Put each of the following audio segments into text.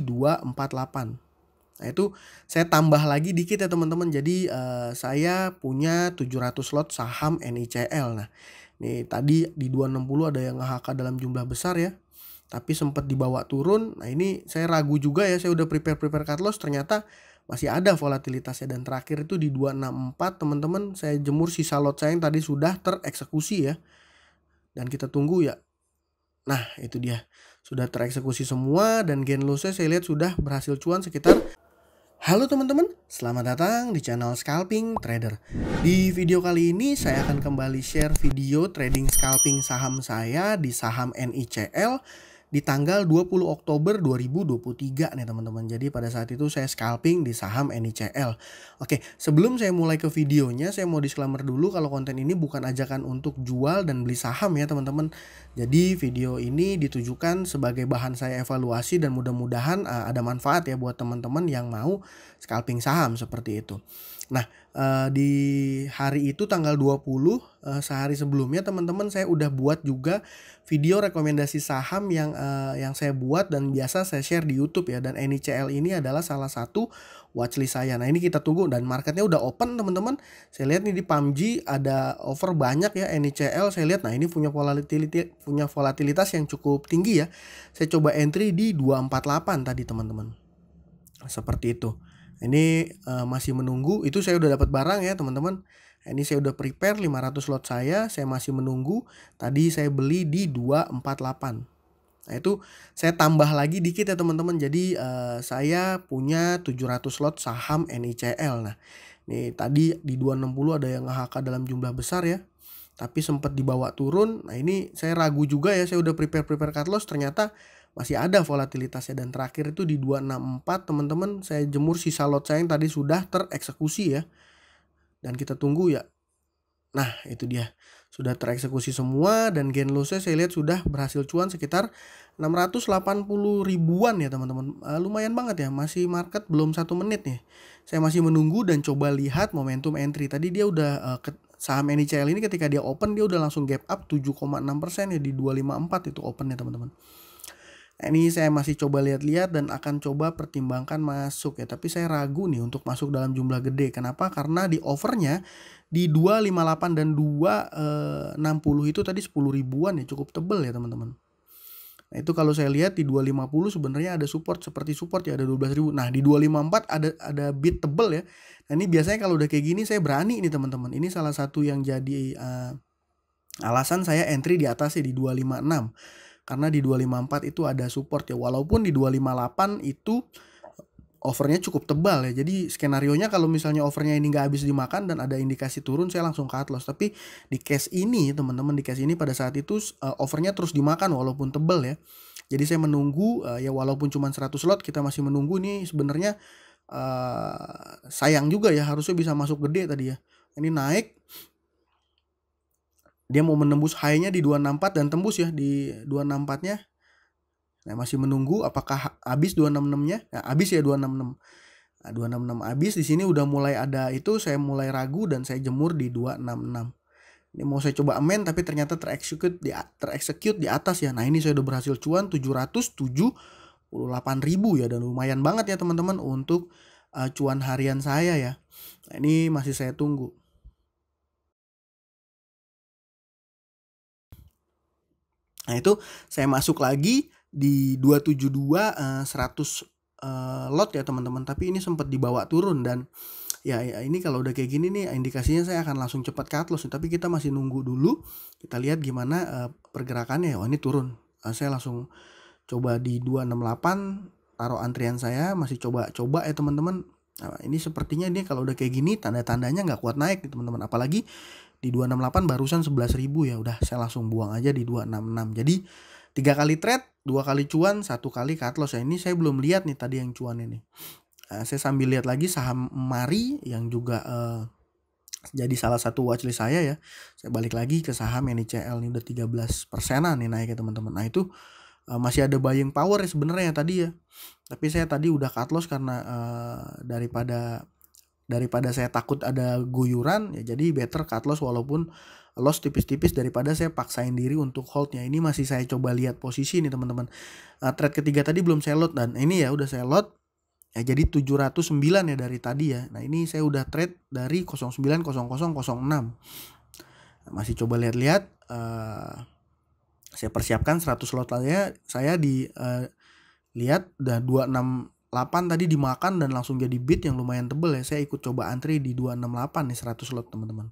248. Nah itu saya tambah lagi dikit ya teman-teman. Jadi saya punya 700 lot saham NICL. Nah nih tadi di 260 ada yang nge-HK dalam jumlah besar ya, tapi sempat dibawa turun. Nah ini saya ragu juga ya, saya udah prepare cut loss, ternyata masih ada volatilitasnya. Dan terakhir itu di 264 teman-teman, saya jemur sisa lot saya yang tadi sudah tereksekusi ya. Dan kita tunggu ya. Nah itu dia, sudah tereksekusi semua dan gain loss-nya saya lihat sudah berhasil cuan sekitar. Halo teman-teman, selamat datang di channel Scalping Trader. Di video kali ini saya akan kembali share video trading scalping saham saya di saham NICL di tanggal 20 Oktober 2023 nih teman-teman. Jadi pada saat itu saya scalping di saham NICL. Oke, sebelum saya mulai ke videonya, saya mau disclaimer dulu kalau konten ini bukan ajakan untuk jual dan beli saham ya teman-teman. Jadi video ini ditujukan sebagai bahan saya evaluasi dan mudah-mudahan ada manfaat ya buat teman-teman yang mau scalping saham seperti itu. Nah, di hari itu tanggal 20, sehari sebelumnya teman-teman saya udah buat juga video rekomendasi saham yang saya buat dan biasa saya share di YouTube ya. Dan NICL ini adalah salah satu watchlist saya. Nah, ini kita tunggu dan marketnya udah open teman-teman. Saya lihat nih di PUBG ada offer banyak ya NICL. Saya lihat nah ini punya volatilitas yang cukup tinggi ya. Saya coba entry di 248 tadi teman-teman. Seperti itu. Ini masih menunggu. Itu saya udah dapat barang ya teman-teman. Ini saya udah prepare 500 lot saya masih menunggu. Tadi saya beli di 248. Nah itu saya tambah lagi dikit ya teman-teman. Jadi saya punya 700 lot saham NICL. Nah nih tadi di 260 ada yang nge-HK dalam jumlah besar ya, tapi sempat dibawa turun. Nah ini saya ragu juga ya, saya udah prepare cut loss, ternyata masih ada volatilitasnya. Dan terakhir itu di 264 teman-teman, saya jemur sisa lot saya yang tadi sudah tereksekusi ya. Dan kita tunggu ya. Nah itu dia, sudah tereksekusi semua dan gain loss-nya saya lihat sudah berhasil cuan sekitar 680 ribuan ya teman-teman. Lumayan banget ya, masih market belum 1 menit nih. Saya masih menunggu dan coba lihat momentum entry. Tadi dia udah saham NICL ini ketika dia open dia udah langsung gap up 7,6% ya di 254 itu opennya teman-teman. Nah, ini saya masih coba lihat-lihat dan akan coba pertimbangkan masuk ya. Tapi saya ragu nih untuk masuk dalam jumlah gede. Kenapa? Karena di overnya di 258 dan 260 itu tadi 10 ribuan ya, cukup tebel ya teman-teman. Nah itu kalau saya lihat di 250 sebenarnya ada support seperti support ya, ada 12.000. Nah di 254 ada bid tebel ya. Nah ini biasanya kalau udah kayak gini saya berani nih teman-teman. Ini salah satu yang jadi alasan saya entry di atasnya di 256. Karena di 254 itu ada support ya. Walaupun di 258 itu overnya cukup tebal ya. Jadi skenarionya kalau misalnya overnya ini nggak habis dimakan dan ada indikasi turun, saya langsung cut loss. Tapi di case ini teman-teman, di case ini pada saat itu overnya terus dimakan walaupun tebal ya. Jadi saya menunggu ya, walaupun cuma 100 lot kita masih menunggu nih. Sebenarnya sayang juga ya, harusnya bisa masuk gede tadi ya. Ini naik, dia mau menembus high-nya di 264 dan tembus ya di 264-nya. Nah, masih menunggu apakah habis 266-nya? Nah, habis ya 266. Nah, 266 habis, di sini udah mulai ada itu, saya mulai ragu dan saya jemur di 266. Ini mau saya coba amend tapi ternyata tereksekut di atas ya. Nah, ini saya udah berhasil cuan 778.000 ya, dan lumayan banget ya teman-teman untuk cuan harian saya ya. Nah, ini masih saya tunggu. Nah itu saya masuk lagi di 272 100 lot ya teman-teman, tapi ini sempat dibawa turun. Dan ya ini kalau udah kayak gini nih indikasinya saya akan langsung cepat cut loss, tapi kita masih nunggu dulu, kita lihat gimana pergerakannya. Oh ini turun, saya langsung coba di 268 taruh antrian saya, masih coba ya teman-teman. Nah, ini sepertinya ini kalau udah kayak gini tanda-tandanya nggak kuat naik nih teman-teman, apalagi di 268 barusan 11.000 ya, udah saya langsung buang aja di 266. Jadi 3 kali trade, 2 kali cuan, 1 kali cut loss ya. Ini saya belum lihat nih tadi yang cuan ini. Saya sambil lihat lagi saham Mari yang juga jadi salah satu watchlist saya ya. Saya balik lagi ke saham NICL, ini udah 13%-an nih naiknya teman-teman. Nah itu masih ada buying power ya sebenarnya tadi ya. Tapi saya tadi udah cut loss karena daripada saya takut ada guyuran ya, jadi better cut loss walaupun loss tipis-tipis daripada saya paksain diri untuk holdnya. Ini masih saya coba lihat posisi nih teman-teman. Trade ketiga tadi belum saya load, dan ini ya udah saya load. Ya jadi 709 ya dari tadi ya. Nah ini saya udah trade dari 09.00.06. Masih coba lihat-lihat. Saya persiapkan 100 lot aja. Saya di lihat udah 268 tadi dimakan dan langsung jadi bid yang lumayan tebel ya. Saya ikut coba antri di 268 nih 100 lot teman-teman.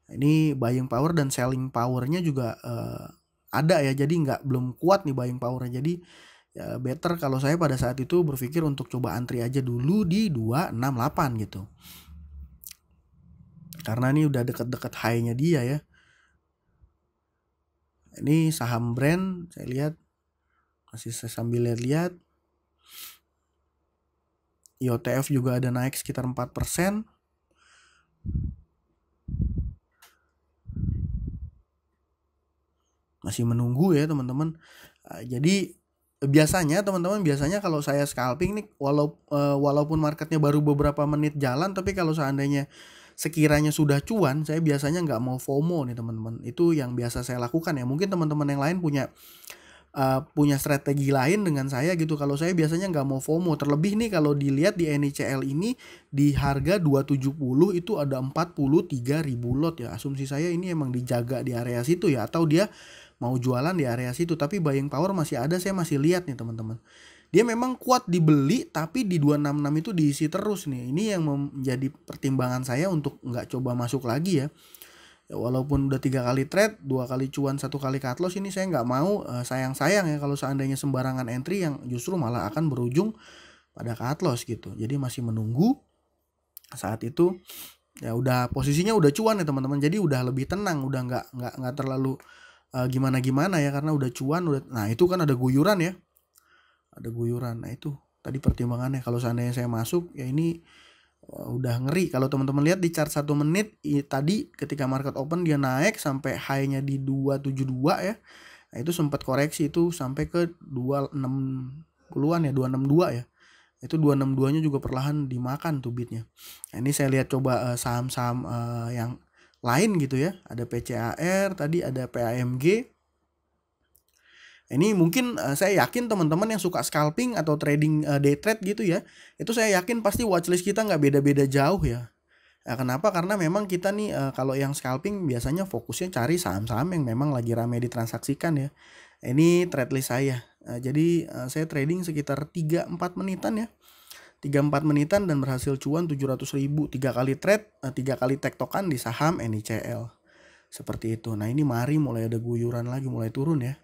Ini buying power dan selling powernya juga ada ya. Jadi belum kuat nih buying powernya. Jadi ya better kalau saya pada saat itu berpikir untuk coba antri aja dulu di 268 gitu. Karena ini udah deket-deket high-nya dia ya. Ini saham brand saya lihat. Masih saya sambil lihat-lihat. IOTF juga ada naik sekitar 4%. Masih menunggu ya teman-teman. Jadi biasanya teman-teman, kalau saya scalping nih, walaupun marketnya baru beberapa menit jalan, tapi kalau seandainya sekiranya sudah cuan, saya biasanya nggak mau FOMO nih teman-teman. Itu yang biasa saya lakukan ya. Mungkin teman-teman yang lain punya strategi lain dengan saya gitu. Kalau saya biasanya nggak mau FOMO. Terlebih nih kalau dilihat di NICL ini di harga 270 itu ada 43.000 lot ya. Asumsi saya ini emang dijaga di area situ ya, atau dia mau jualan di area situ. Tapi buying power masih ada, saya masih lihat nih teman-teman. Dia memang kuat dibeli, tapi di 266 itu diisi terus nih. Ini yang menjadi pertimbangan saya untuk nggak coba masuk lagi ya. Walaupun udah 3 kali trade, 2 kali cuan, 1 kali cut loss, ini saya nggak mau sayang-sayang ya kalau seandainya sembarangan entry yang justru malah akan berujung pada cut loss gitu. Jadi masih menunggu. Saat itu ya udah posisinya udah cuan ya teman-teman. Jadi udah lebih tenang, udah nggak terlalu gimana-gimana ya, karena udah cuan udah. Nah itu kan ada guyuran ya, ada guyuran. Nah itu tadi pertimbangannya kalau seandainya saya masuk ya ini udah ngeri. Kalau teman-teman lihat di chart 1 menit tadi ketika market open dia naik sampai high-nya di 272 ya. Nah itu sempat koreksi itu sampai ke 260-an ya, 262 ya. Itu 262-nya juga perlahan dimakan tuh bidnya. Nah ini saya lihat coba saham-saham yang lain gitu ya. Ada PCAR, tadi ada PAMG. Ini mungkin saya yakin teman-teman yang suka scalping atau trading day trade gitu ya, itu saya yakin pasti watchlist kita nggak beda-beda jauh ya. Kenapa? Karena memang kita nih kalau yang scalping biasanya fokusnya cari saham-saham yang memang lagi ramai ditransaksikan ya. Ini trade list saya. Jadi saya trading sekitar 3-4 menitan ya. 3-4 menitan dan berhasil cuan 700.000. 3 kali trade, 3 kali tektokan di saham NICL. Seperti itu. Nah ini mari mulai ada guyuran lagi, mulai turun ya.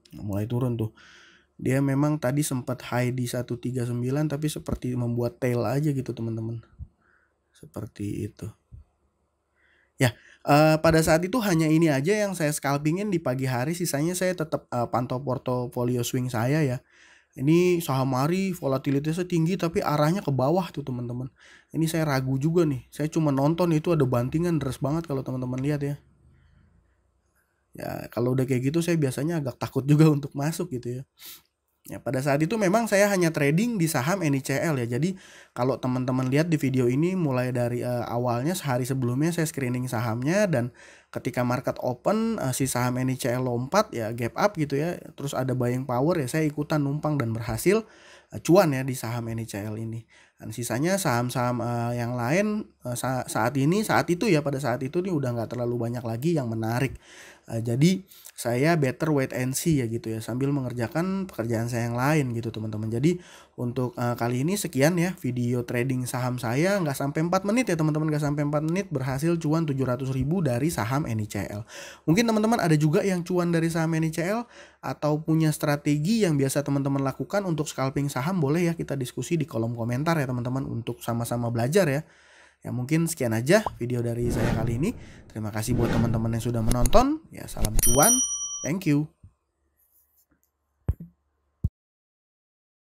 Mulai turun tuh. Dia memang tadi sempat high di 139 tapi seperti membuat tail aja gitu teman-teman. Seperti itu. Ya, pada saat itu hanya ini aja yang saya scalpingin di pagi hari. Sisanya saya tetap pantau portofolio swing saya ya. Ini saham mari volatilitasnya tinggi tapi arahnya ke bawah tuh teman-teman. Ini saya ragu juga nih. Saya cuma nonton itu ada bantingan deras banget kalau teman-teman lihat ya. Ya kalau udah kayak gitu saya biasanya agak takut juga untuk masuk gitu ya. Ya pada saat itu memang saya hanya trading di saham NICL ya. Jadi kalau teman-teman lihat di video ini mulai dari awalnya sehari sebelumnya saya screening sahamnya, dan ketika market open si saham NICL lompat ya, gap up gitu ya. Terus ada buying power ya, saya ikutan numpang dan berhasil cuan ya di saham NICL ini. Dan sisanya saham-saham yang lain saat itu ya, pada saat itu nih udah nggak terlalu banyak lagi yang menarik. Jadi saya better wait and see ya gitu ya, sambil mengerjakan pekerjaan saya yang lain gitu teman-teman. Jadi untuk kali ini sekian ya video trading saham saya, nggak sampai 4 menit ya teman-teman, nggak sampai 4 menit berhasil cuan 700.000 dari saham NICL. Mungkin teman-teman ada juga yang cuan dari saham NICL atau punya strategi yang biasa teman-teman lakukan untuk scalping saham, boleh ya kita diskusi di kolom komentar ya teman-teman, untuk sama-sama belajar ya. Ya mungkin sekian aja video dari saya kali ini. Terima kasih buat teman-teman yang sudah menonton. Ya salam cuan. Thank you.